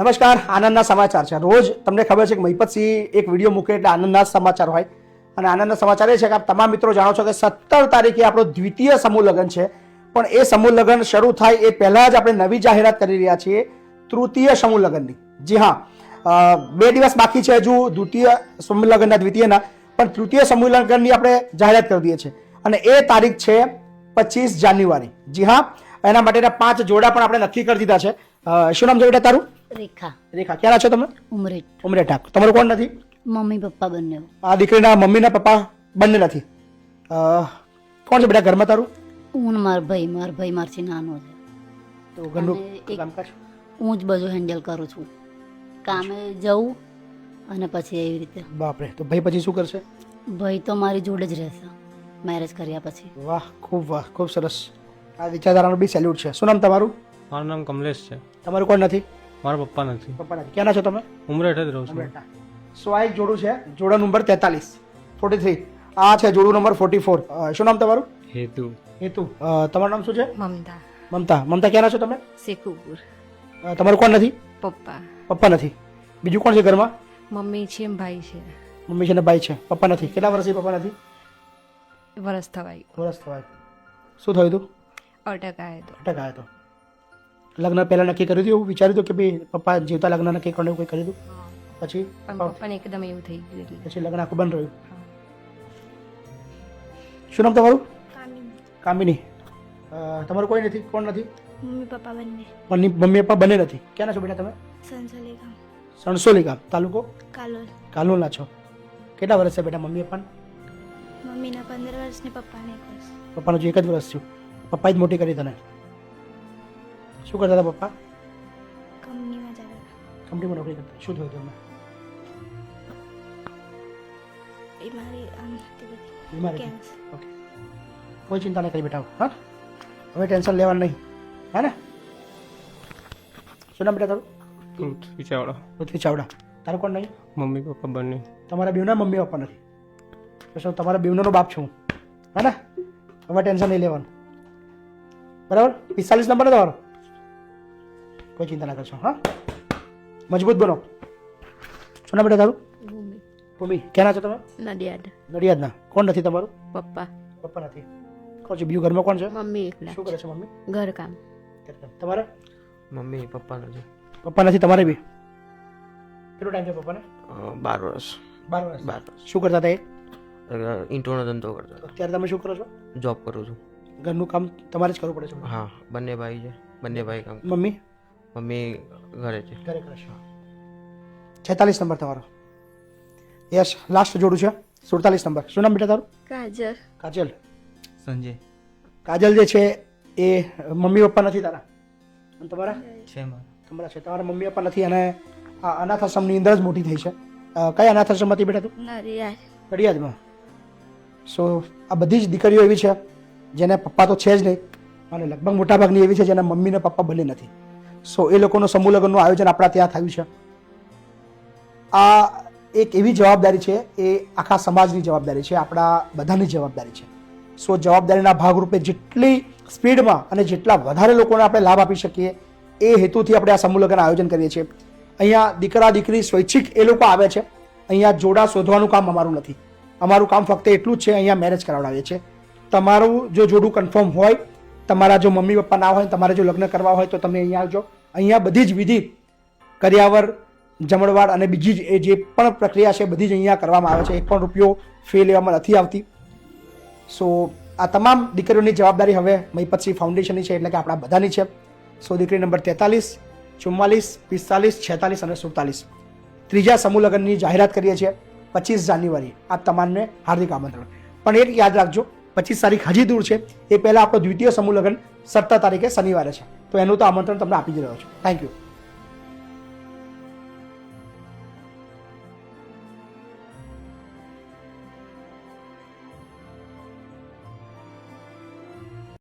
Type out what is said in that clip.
નમસ્કાર, આનંદના સમાચાર છે. રોજ તમને ખબર છે કે મહિપતસિંહ એક વિડીયો મૂકે એટલે આનંદના સમાચાર હોય. અને આનંદના સમાચાર એ છે કે આપ તમામ મિત્રો જાણો છો કે 17 તારીખે આપણો દ્વિતીય સમૂહ લગ્ન છે. પણ એ સમૂહ લગ્ન શરૂ થાય એ પહેલા જ આપણે નવી જાહેરાત કરી રહ્યા છીએ તૃતીય સમૂહ લગ્નની. જી હા, 2 દિવસ બાકી છે હજુ દ્વિતીય સમૂહ લગ્નના દ્વિતીયના, પણ તૃતીય સમૂહ લગ્નની આપણે જાહેરાત કરી દઈએ છીએ. અને એ તારીખ છે 25 જાન્યુઆરી. જી હા, એના માટેના 5 જોડા પણ આપણે નક્કી કરી દીધા છે. શું નામ છે બેટા તારું? રેખા. રેખા, ક્યાં છો તમે? ઉમરેઠ. ઉમરેઠ. તમારું કોણ નથી? મમ્મી પપ્પા બંને. આ દીકરીના મમ્મીના પપ્પા બંને નથી. કોણ છે બેટા ઘરમાં તારું? હું ને મારો ભાઈ મારથી નાનો છે. તો ઘરનું અને એક- કામકાજ હું જ બધું હેન્ડલ કરું છું. કામે જવું અને પછી એવી રીતે. બાપરે, તો ભાઈ પછી શું કરશે? ભાઈ તો મારી જોડે જ રહેશે મેરેજ કર્યા પછી. વાહ, ખૂબ સરસ. આ વિચારધારાનો બી સેલ્યુટ છે. શું નામ તમારું? મારું નામ કમલેશ છે. તમારું કોણ નથી? મારા પપ્પા નથી. પપ્પા નથી. ક્યાંના છો તમે? ઉમરેઠ જ રહું છું. ઉમરેઠના. સો આ એક જોડું છે, જોડા નંબર 43. આ છે જોડું નંબર 44. શું નામ તમારું? હેતુ. હેતુ. તમારું નામ શું છે? મમતા. મમતા ક્યાંના છો તમે? શેખુપુર. તમારું કોણ નથી? પપ્પા. પપ્પા નથી. બીજું કોણ છે ઘરમાં? મમ્મી છે ભાઈ છે. મમ્મી છે ને ભાઈ છે. પપ્પા નથી. કેટલા વર્ષથી પપ્પા નથી? વરસ થવાય. વર્ષ થવાય. શું થયું હતું? અટક આવ્યો તો. અટક આવ્યો હતો. લગ્ન પહેલા નક્કી કર્યું હતું, એવું વિચાર્યું હતું કે ભાઈ પપ્પા જીવતા લગ્ન નક્કી કરવાનું કોઈ કર્યું હતું? પછી પણ પપ્પાને એકદમ એવું થઈ ગયું એટલે. પછી લગ્ન આખું બંધ રહ્યું. શું નામ તમારું? કામિની. તમારું કોઈ નથી? કોણ નથી? મમ્મી પપ્પા બંને. મમ્મી પપ્પા બંને નથી. ક્યાંના છો બેટા તમે? સંસોલી ગામ. સણસોલી ગામ. તાલુકો? કાલોલ. કાલોલના છો. કેટલા વર્ષ છે બેટા મમ્મી પપ્પાને? મમ્મીના 15 વર્ષ ને પપ્પાને 1 વર્ષ. પપ્પાનું હજુ 1 જ વર્ષ થયું. પપ્પાએ જ મોટી કરી તને. શું કરતા હતા પપ્પા? કંપનીમાં જતા હતા. કંપનીમાં નોકરી કરતા. શું થયું તમને? બીમારી આમ હતી બધી. બીમારી હતી? કેન્સર. ઓકે, કોઈ ચિંતા નહીં કરી બેટા. હા, હવે ટેન્શન લેવાનું નહીં. હા ને? શું નામ બેટા તારું? પૃથ્વી ચાવડા. પૃથ્વી ચાવડા. તારું કોણ નહીં? મમ્મી પપ્પા બંને. તમારા બેવના મમ્મી પપ્પા નથી. તો શું તમારા બેવનો બાપ છું હું? હા ને? હવે ટેન્શન નહીં લેવાનું. બરાબર? 45 નંબર તમારો. કોઈ ચિંતા ના કરશો. હા, મજબૂત બનો. શું નામ બેટા તારું? મમ્મી. ભૂમિ. ક્યાંના છો તમે? નડિયાદ. નડિયાદના. કોણ નથી તમારું? પપ્પા. પપ્પા નથી. કોણ છે બીજું ઘરમાં? કોણ છે? મમ્મી એકલા. શું કરે છે મમ્મી? ઘરકામ. તમારે? મમ્મી પપ્પા નથી. પપ્પા નથી. તમારે બી? કેટલો ટાઈમ છે પપ્પાને? 12 વર્ષ. 12 વર્ષ. 12 વર્ષ. શું કરતા હતા એ? ઈંટોનો ધંધો કરતો અત્યારે તમે શું કરો છો? જોબ કરું છું. ઘરનું કામ તમારે જ કરવું પડે છે? હા, બંને ભાઈ છે. બંને ભાઈ કામ. મમ્મી મમ્મી ઘરે છે. ઘરે કરે છે. 46 નંબર તમારો. યસ, લાસ્ટ જોડું છે. 47 નંબર. શું નામ બેટા તારું? કાજલ. કાજલ. સંજય કાજલ જે છે એ મમ્મી પપ્પા નથી તારા? અને તમારા? છે તમારા છે. તમારા મમ્મી પપ્પા નથી અને આ અનાથ આશ્રમની અંદર જ મોટી થઈ છે. કયા અનાથ આશ્રમમાંથી બેટા તું? નડિયાદ. નડિયાદમાં. સો આ બધી જ દીકરીઓ એવી છે જેને પપ્પા તો છે જ નહીં અને લગભગ મોટાભાગની એવી છે જેના મમ્મી ને પપ્પા બંને નથી. સો એ લોકોનું સમૂહ લગ્નનું આયોજન આપણા ત્યાં થયું છે. આ એક એવી જવાબદારી છે, એ આખા સમાજની જવાબદારી છે, આપણા બધાની જવાબદારી છે. સો જવાબદારીના ભાગરૂપે જેટલી સ્પીડમાં અને જેટલા વધારે લોકોને આપણે લાભ આપી શકીએ એ હેતુથી આપણે આ સમૂહ લગ્ન આયોજન કરીએ છીએ. અહીંયા દીકરા દીકરી સ્વૈચ્છિક એ લોકો આવે છે. અહીંયા જોડા શોધવાનું કામ અમારું નથી. અમારું કામ ફક્ત એટલું જ છે, અહીંયા મેરેજ કરાવડાવીએ છીએ. તમારું જો જોડું કન્ફર્મ હોય, તમારા જો મમ્મી પપ્પા ના હોય, તમારે જો લગ્ન કરવા હોય તો તમે અહીંયા આવજો. અહીંયા બધી જ વિધિ, કર્યાવર, જમણવાર અને બીજી જ એ જે પણ પ્રક્રિયા છે બધી જ અહીંયા કરવામાં આવે છે. 1 પણ રૂપિયો ફી લેવામાં નથી આવતી. સો આ તમામ દીકરીઓની જવાબદારી હવે મહિપતસિંહ ફાઉન્ડેશનની છે, એટલે કે આપણા બધાની છે. સો દીકરી નંબર 43, 44, 45, 46 અને 47 ત્રીજા સમૂહ લગ્નની જાહેરાત કરીએ છીએ 25 જાન્યુઆરી. આ તમામને હાર્દિક આમંત્રણ. પણ એક યાદ રાખજો, 25 તારીખ હજી દૂર છે. એ પહેલાં આપણો દ્વિતીય સમૂહ લગ્ન 17 તારીખે શનિવારે છે. તો એનું તો આમંત્રણ તમને આપી જ રહ્યો છું. Thank you.